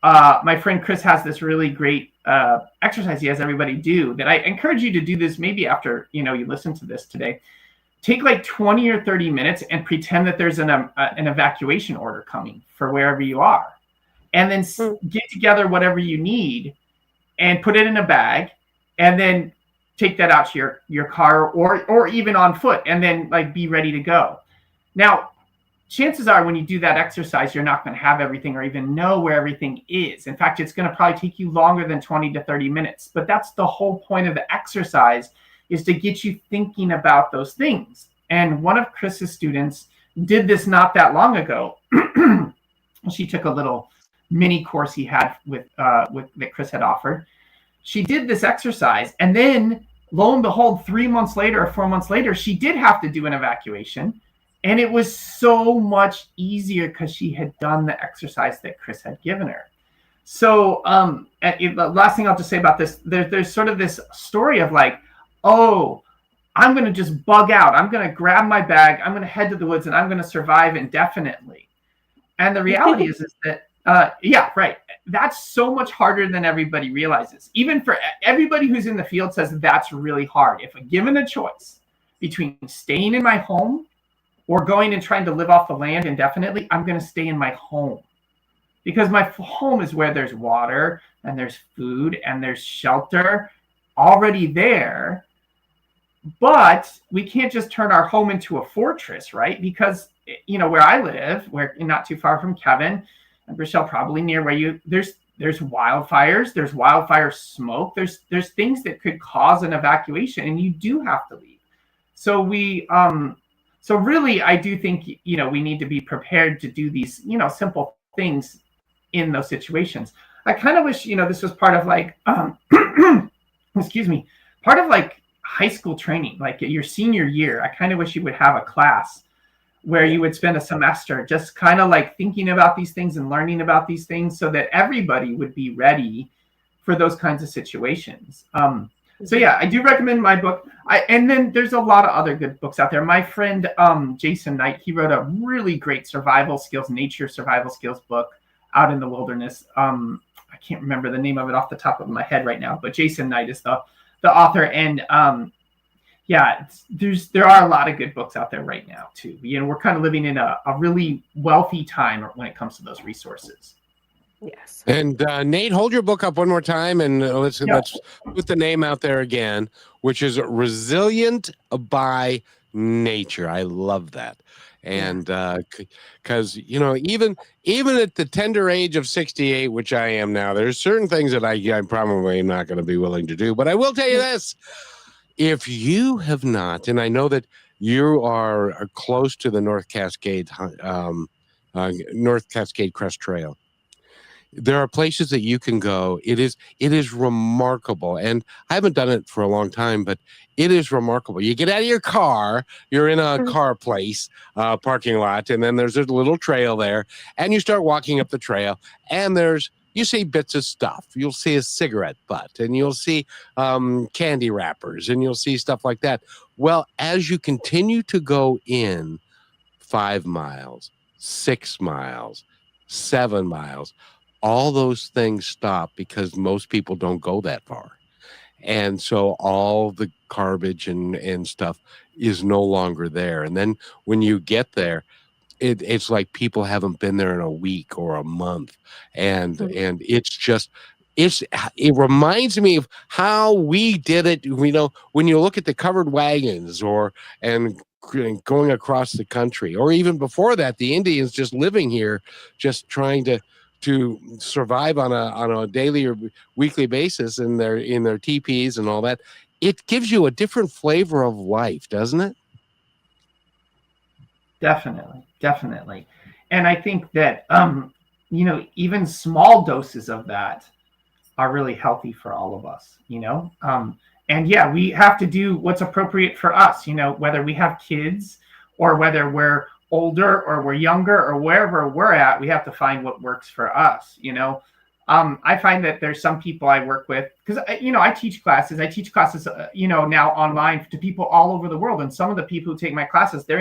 My friend Chris has this really great exercise he has everybody do that I encourage you to do this maybe after you listen to this today. Take like 20 or 30 minutes and pretend that there's an evacuation order coming for wherever you are, and then get together whatever you need and put it in a bag, and then take that out to your car or even on foot, and then like be ready to go. Now, chances are when you do that exercise, you're not going to have everything or even know where everything is. In fact, it's going to probably take you longer than 20 to 30 minutes. But that's the whole point of the exercise, is to get you thinking about those things. And one of Chris's students did this not that long ago. She took a little mini course he had with that Chris had offered. She did this exercise, and then lo and behold, 3 months later or 4 months later, she did have to do an evacuation. And it was so much easier because she had done the exercise that Chris had given her. So the last thing I'll just say about this, there's sort of this story of like, oh, I'm going to just bug out. I'm going to grab my bag. I'm going to head to the woods, and I'm going to survive indefinitely. And the reality is that, yeah, right. That's so much harder than everybody realizes. Even for everybody who's in the field says that's really hard. If given a choice between staying in my home or going and trying to live off the land indefinitely, I'm going to stay in my home, because my home is where there's water and there's food and there's shelter already there. But we can't just turn our home into a fortress, right? Because, where I live, we're not too far from Kevin and Rochelle, probably near where there's wildfires, there's wildfire smoke, there's things that could cause an evacuation, and you do have to leave. So so really, I do think, we need to be prepared to do these, simple things in those situations. I kind of wish, this was part of like, excuse me, part of like high school training, like your senior year. I kind of wish you would have a class where you would spend a semester just kind of like thinking about these things and learning about these things, so that everybody would be ready for those kinds of situations. So yeah, I do recommend my book. And then there's a lot of other good books out there. My friend Jason Knight, he wrote a really great nature survival skills book out in the wilderness. I can't remember the name of it off the top of my head right now, but Jason Knight is the author. And yeah, there are a lot of good books out there right now too. We're kind of living in a really wealthy time when it comes to those resources. Yes. And Nate, hold your book up one more time, and let's put the name out there again, which is Resilient by Nature. I love that. And because even at the tender age of 68, which I am now, there's certain things that I'm probably not going to be willing to do. But I will tell you this: if you have not, and I know that you are close to the North Cascade Crest Trail. there are places that you can go. It is remarkable, and I haven't done it for a long time, but it is remarkable. You get out of your car, you're in a car place, parking lot, and then there's a little trail there, and you start walking up the trail, and you see bits of stuff. You'll see a cigarette butt, and you'll see candy wrappers, and you'll see stuff like that. Well, as you continue to go in 5 miles, 6 miles, 7 miles, all those things stop because most people don't go that far. And so all the garbage and stuff is no longer there. And then when you get there, it's like people haven't been there in a week or a month. And it reminds me of how we did it. When you look at the covered wagons and going across the country, or even before that, the Indians just living here, just trying to survive on a daily or weekly basis in their teepees and all that. It gives you a different flavor of life, doesn't it? Definitely. And I think that even small doses of that are really healthy for all of us, and yeah, we have to do what's appropriate for us, whether we have kids or whether we're older or we're younger or wherever we're at, we have to find what works for us. I find that there's some people I work with, because I teach classes now online to people all over the world. And some of the people who take my classes, they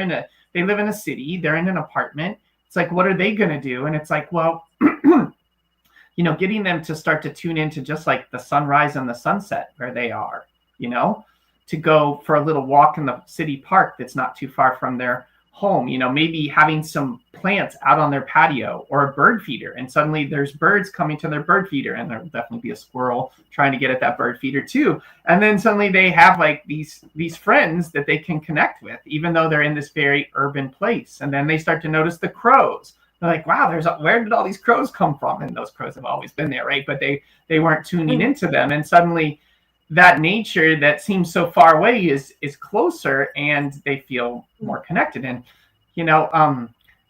live in a city, they're in an apartment. It's like, what are they going to do? And it's like, well, getting them to start to tune into just like the sunrise and the sunset where they are, to go for a little walk in the city park that's not too far from their home, maybe having some plants out on their patio or a bird feeder, and suddenly there's birds coming to their bird feeder, and there'll definitely be a squirrel trying to get at that bird feeder too. And then suddenly they have like these friends that they can connect with, even though they're in this very urban place. And then they start to notice the crows. They're like, wow, where did all these crows come from? And those crows have always been there, right? But they weren't tuning into them, and suddenly that nature that seems so far away is closer, and they feel more connected. And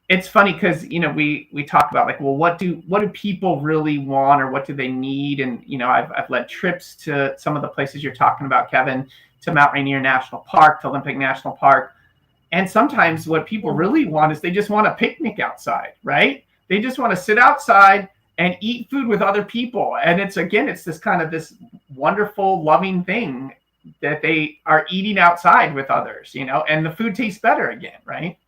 it's funny because we talk about like, well, what do people really want, or what do they need? And I've led trips to some of the places you're talking about, Kevin, to Mount Rainier National Park, to Olympic National Park. And sometimes what people really want is they just want a picnic outside, right? They just want to sit outside and eat food with other people. And it's this kind of this wonderful, loving thing that they are eating outside with others, and the food tastes better again, right?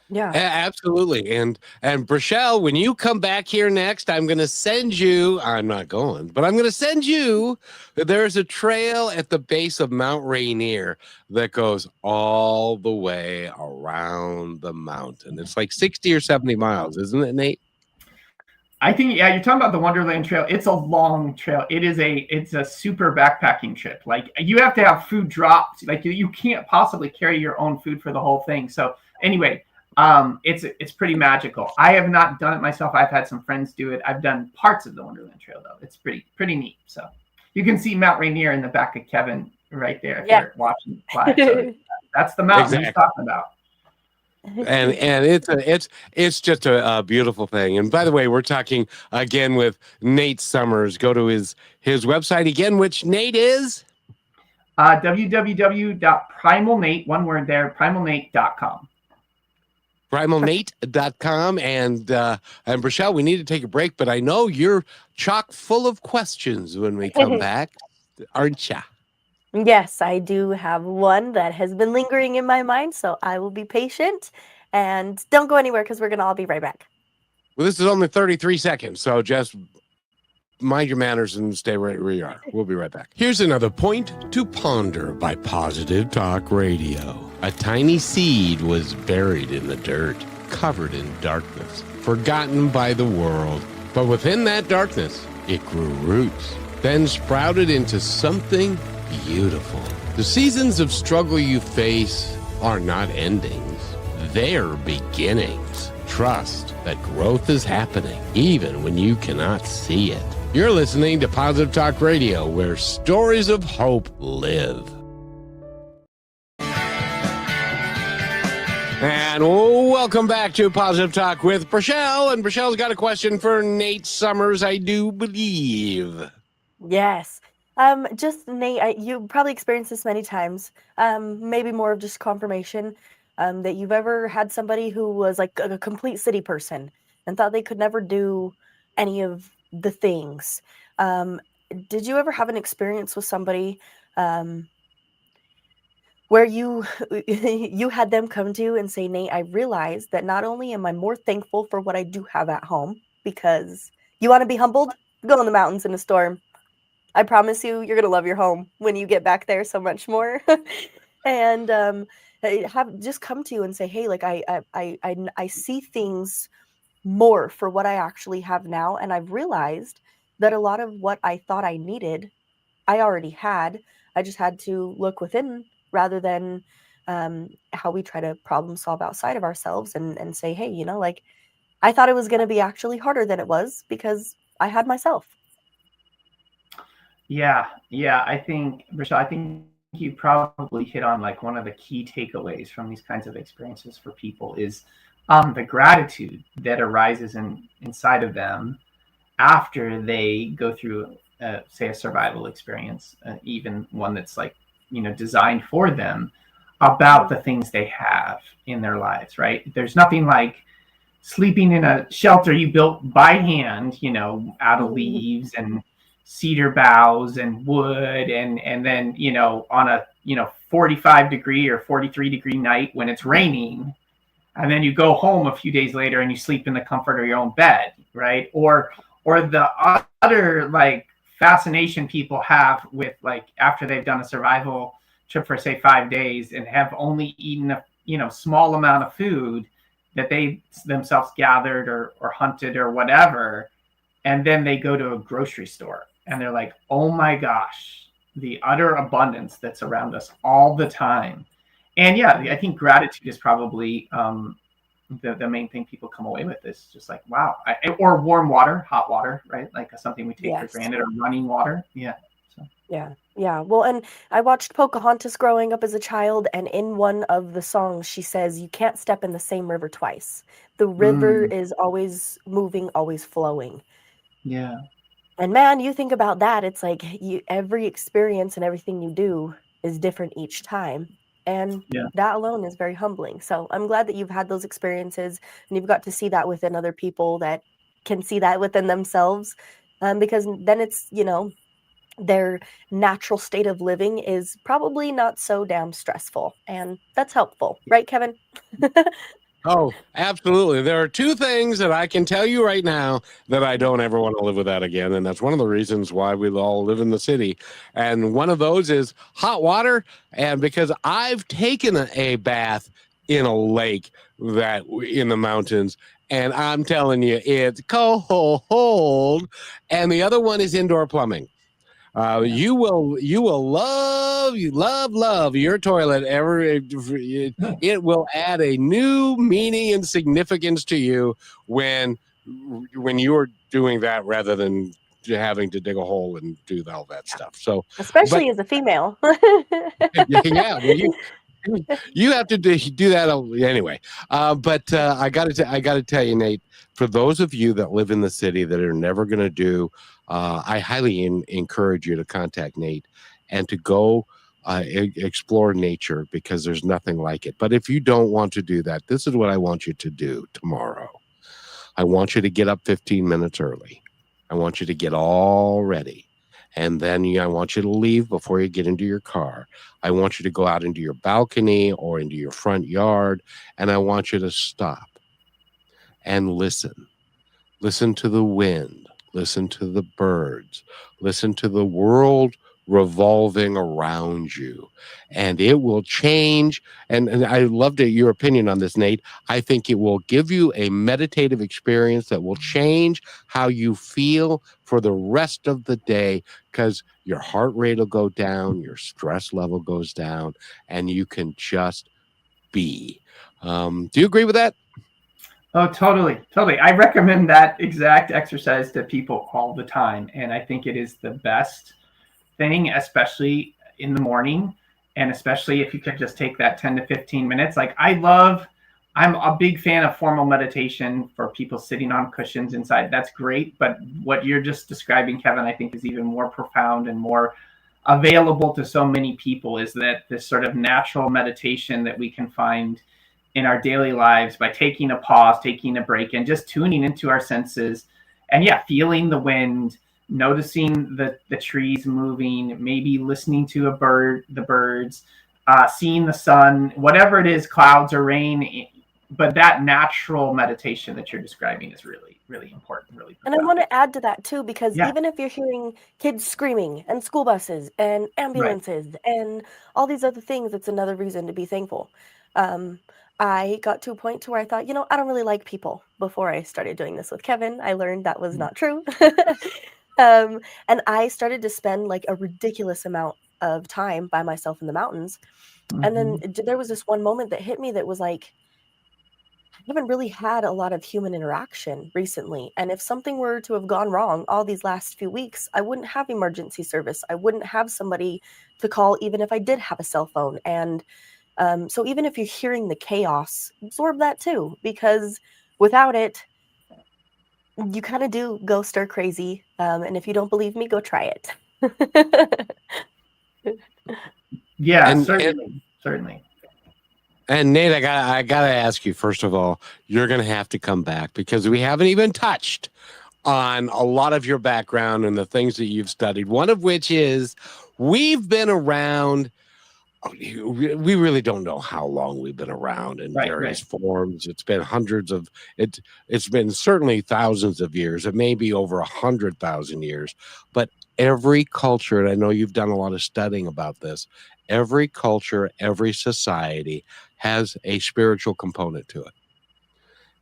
Yeah, Absolutely. And Brachelle, when you come back here next, I'm going to send you, I'm not going, but I'm going to send you, there's a trail at the base of Mount Rainier that goes all the way around the mountain. It's like 60 or 70 miles, isn't it, Nate? I think, yeah, you're talking about the Wonderland Trail. It's a long trail. It's a super backpacking trip. Like, you have to have food dropped. Like, you can't possibly carry your own food for the whole thing. So anyway, it's pretty magical. I have not done it myself. I've had some friends do it. I've done parts of the Wonderland Trail though. It's pretty neat. So you can see Mount Rainier in the back of Kevin right there if you're watching live. So that's the mountain he's talking about. And it's just a beautiful thing. And by the way, we're talking again with Nate Summers. Go to his website again, which Nate is www.primalnate, one word there, primalnate.com. primalnate.com. And Brachelle, we need to take a break, but I know you're chock full of questions when we come back, aren't ya? Yes, I do have one that has been lingering in my mind, so I will be patient. And don't go anywhere because we're going to all be right back. Well, this is only 33 seconds, so just mind your manners and stay right where you are. We'll be right back. Here's another point to ponder by Positive Talk Radio. A tiny seed was buried in the dirt, covered in darkness, forgotten by the world. But within that darkness, it grew roots, then sprouted into something beautiful. The seasons of struggle you face are not endings. They're beginnings. Trust that growth is happening, even when you cannot see it. You're listening to Positive Talk Radio, where stories of hope live. And welcome back to Positive Talk with Brachelle. And Brachelle's got a question for Nate Summers, I do believe. Yes. Just Nate, you probably experienced this many times. Maybe more of just confirmation that you've ever had somebody who was like a complete city person and thought they could never do any of the things. Did you ever have an experience with somebody where you you had them come to you and say, Nate, I realized that not only am I more thankful for what I do have at home, because you want to be humbled, go in the mountains in a storm. I promise you, you're gonna love your home when you get back there so much more. And have just come to you and say, hey, like I see things more for what I actually have now, and I've realized that a lot of what I thought I needed, I already had. I just had to look within rather than how we try to problem solve outside of ourselves and say, hey, like I thought it was going to be actually harder than it was because I had myself. Yeah. I think, Rochelle, I think you probably hit on like one of the key takeaways from these kinds of experiences for people is the gratitude that arises inside of them after they go through, say, a survival experience, even one that's like, designed for them, about the things they have in their lives, right? There's nothing like sleeping in a shelter you built by hand, out of leaves and cedar boughs and wood, and then, on a, 45-degree or 43-degree night when it's raining, and then you go home a few days later and you sleep in the comfort of your own bed, right? Or the other like fascination people have with like after they've done a survival trip for say 5 days and have only eaten a small amount of food that they themselves gathered or hunted or whatever, and then they go to a grocery store and they're like, oh my gosh, the utter abundance that's around us all the time. And yeah, I think gratitude is probably the main thing people come away with is just like, wow. Or warm water, hot water, right? Like something we take for granted, or running water. Yeah. So. Yeah. Well, and I watched Pocahontas growing up as a child, and in one of the songs, she says, you can't step in the same river twice. The river is always moving, always flowing. Yeah. And man, you think about that, it's like every experience and everything you do is different each time. And that alone is very humbling. So I'm glad that you've had those experiences and you've got to see that within other people that can see that within themselves. Because then it's, their natural state of living is probably not so damn stressful. And that's helpful. Right, Kevin? Oh, absolutely. There are two things that I can tell you right now that I don't ever want to live without again. And that's one of the reasons why we all live in the city. And one of those is hot water. And because I've taken a bath in a lake that in the mountains, and I'm telling you, it's cold. And the other one is indoor plumbing. You will love your toilet. It will add a new meaning and significance to you when you're doing that rather than having to dig a hole and do all that stuff. So, especially as a female. yeah, well, you have to do that anyway. But I got to tell you, Nate, for those of you that live in the city that are never going to do, I highly encourage you to contact Nate and to go explore nature, because there's nothing like it. But if you don't want to do that, this is what I want you to do tomorrow. I want you to get up 15 minutes early. I want you to get all ready. And then I want you to leave before you get into your car. I want you to go out into your balcony or into your front yard, and I want you to stop and listen. Listen to the wind. Listen to the birds. Listen to the world revolving around you, and it will change. And I loved your opinion on this, Nate. I think it will give you a meditative experience that will change how you feel for the rest of the day, because your heart rate will go down, your stress level goes down, and you can just be. Do you agree with that? Oh, totally. I recommend that exact exercise to people all the time, and I think it is the best thing, especially in the morning, and especially if you could just take that 10 to 15 minutes. Like I love I'm a big fan of formal meditation for people sitting on cushions inside. That's great. But what you're just describing, Kevin, I think is even more profound and more available to so many people, is that this sort of natural meditation that we can find in our daily lives by taking a pause, taking a break, and just tuning into our senses. And yeah, feeling the wind, noticing the trees moving, maybe listening to the birds, seeing the sun, whatever it is, clouds or rain. But that natural meditation that you're describing is really, really important, really profound. And I want to add to that too, because Yeah. even if you're hearing kids screaming and school buses and ambulances and all these other things, it's another reason to be thankful. I got to a point to where I thought, I don't really like people before I started doing this with Kevin. I learned that was not true. And I started to spend like a ridiculous amount of time by myself in the mountains. And then there was this one moment that hit me that was like, I haven't really had a lot of human interaction recently. And if something were to have gone wrong all these last few weeks, I wouldn't have emergency service. I wouldn't have somebody to call, even if I did have a cell phone. And so even if you're hearing the chaos, absorb that too, because without it, you kind of do go stir crazy. And if you don't believe me, go try it. Yeah, And- certainly. And Nate, I gotta ask you, first of all, you're gonna have to come back because we haven't even touched on a lot of your background and the things that you've studied. One of which is we've been around. We really don't know how long we've been around in various forms. It's been hundreds of it. It's been certainly thousands of years. It may be over 100,000 years. But every culture, and I know you've done a lot of studying about this. Every culture, every society has a spiritual component to it.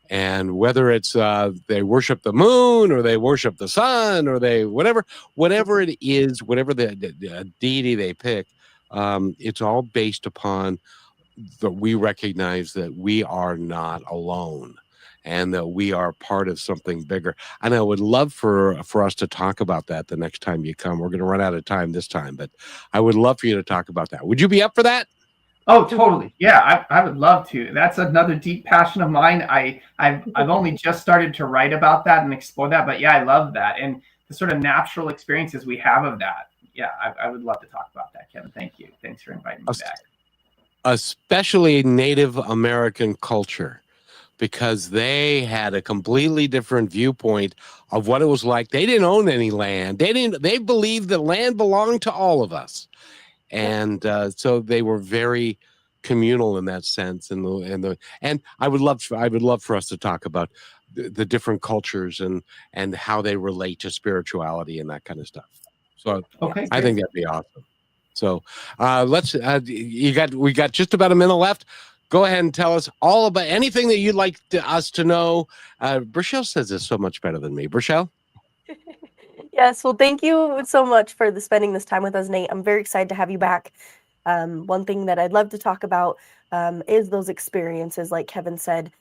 And whether it's they worship the moon or they worship the sun or they whatever it is, whatever the deity they pick, it's all based upon that we recognize that we are not alone and that we are part of something bigger. And I would love for us to talk about that the next time you come. We're going to run out of time this time, but I would love for you to talk about that. Would you be up for that? Oh, totally. Yeah, I would love to. That's another deep passion of mine. I've only just started to write about that and explore that, but yeah, I love that. And the sort of natural experiences we have of that. Yeah, I would love to talk about that, Kevin. Thank you. Thanks for inviting me back. Especially Native American culture, because they had a completely different viewpoint of what it was like. They didn't own any land. They believed that land belonged to all of us. And so they were very communal in that sense. And I would love for us to talk about the different cultures and how they relate to spirituality and that kind of stuff. So Okay, I think that'd be awesome. So let's we got just about a minute left. Go ahead and tell us all about anything that you'd like us to know. Brichelle says this so much better than me. Brichelle? Yes, well, thank you so much for spending this time with us, Nate. I'm very excited to have you back. One thing that I'd love to talk about is those experiences, like Kevin said,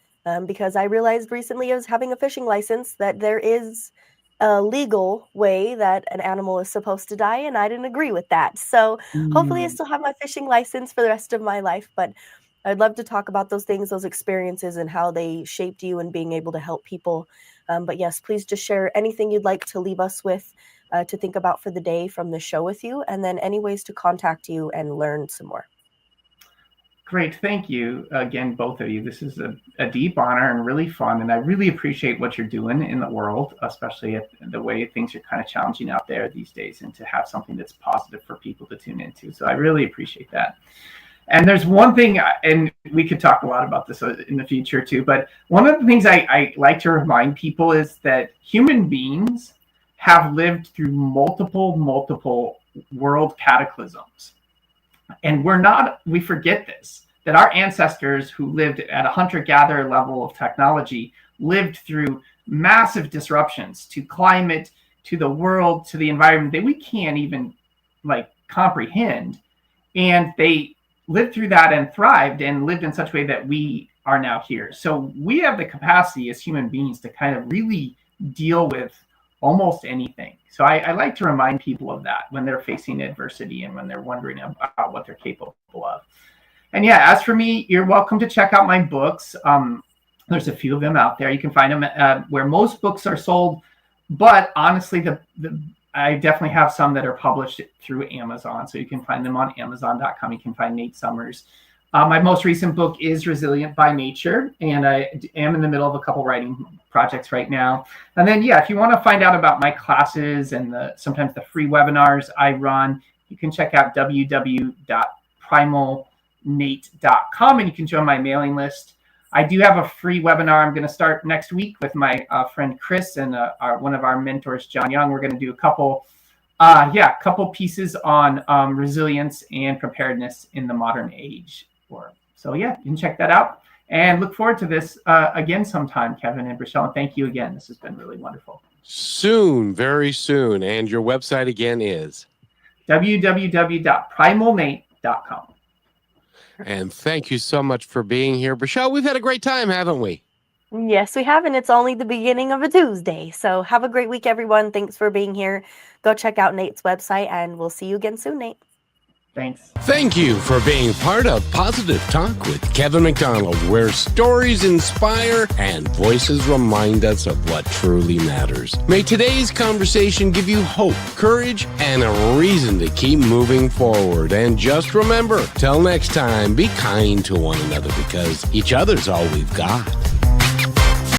because I realized recently as having a fishing license that there is a legal way that an animal is supposed to die, and I didn't agree with that. So hopefully I still have my fishing license for the rest of my life, but I'd love to talk about those things, those experiences, and how they shaped you and being able to help people. But yes, please just share anything you'd like to leave us with to think about for the day from the show with you, and then any ways to contact you and learn some more. Great. Thank you again, both of you. This is a deep honor and really fun. And I really appreciate what you're doing in the world, especially the way things are kind of challenging out there these days, and to have something that's positive for people to tune into. So I really appreciate that. And there's one thing, and we could talk a lot about this in the future too, but one of the things I like to remind people is that human beings have lived through multiple world cataclysms. And we forget this, that our ancestors who lived at a hunter-gatherer level of technology lived through massive disruptions to climate, to the world, to the environment that we can't even comprehend. And they lived through that and thrived and lived in such a way that we are now here. So we have the capacity as human beings to kind of really deal with almost anything. So I like to remind people of that when they're facing adversity and when they're wondering about what they're capable of. And yeah, as for me, you're welcome to check out my books. There's a few of them out there. You can find them where most books are sold. But honestly, I definitely have some that are published through Amazon. So you can find them on Amazon.com. You can find Nate Summers. My most recent book is Resilient by Nature, and I am in the middle of a couple writing projects right now. And then, yeah, if you want to find out about my classes and sometimes the free webinars I run, you can check out www.primalnate.com, and you can join my mailing list. I do have a free webinar I'm going to start next week with my friend Chris and one of our mentors, John Young. We're going to do a couple pieces on resilience and preparedness in the modern age. So yeah, you can check that out and look forward to this again sometime, Kevin and Brichelle. And thank you again. This has been really wonderful. Soon, very soon. And your website again is? www.primalnate.com. And thank you so much for being here. Brichelle, we've had a great time, haven't we? Yes, we have, and it's only the beginning of a Tuesday. So have a great week, everyone. Thanks for being here. Go check out Nate's website, and we'll see you again soon, Nate. Thanks. Thank you for being part of Positive Talk with Kevin McDonald, where stories inspire and voices remind us of what truly matters. May today's conversation give you hope, courage, and a reason to keep moving forward. And just remember, till next time, be kind to one another because each other's all we've got.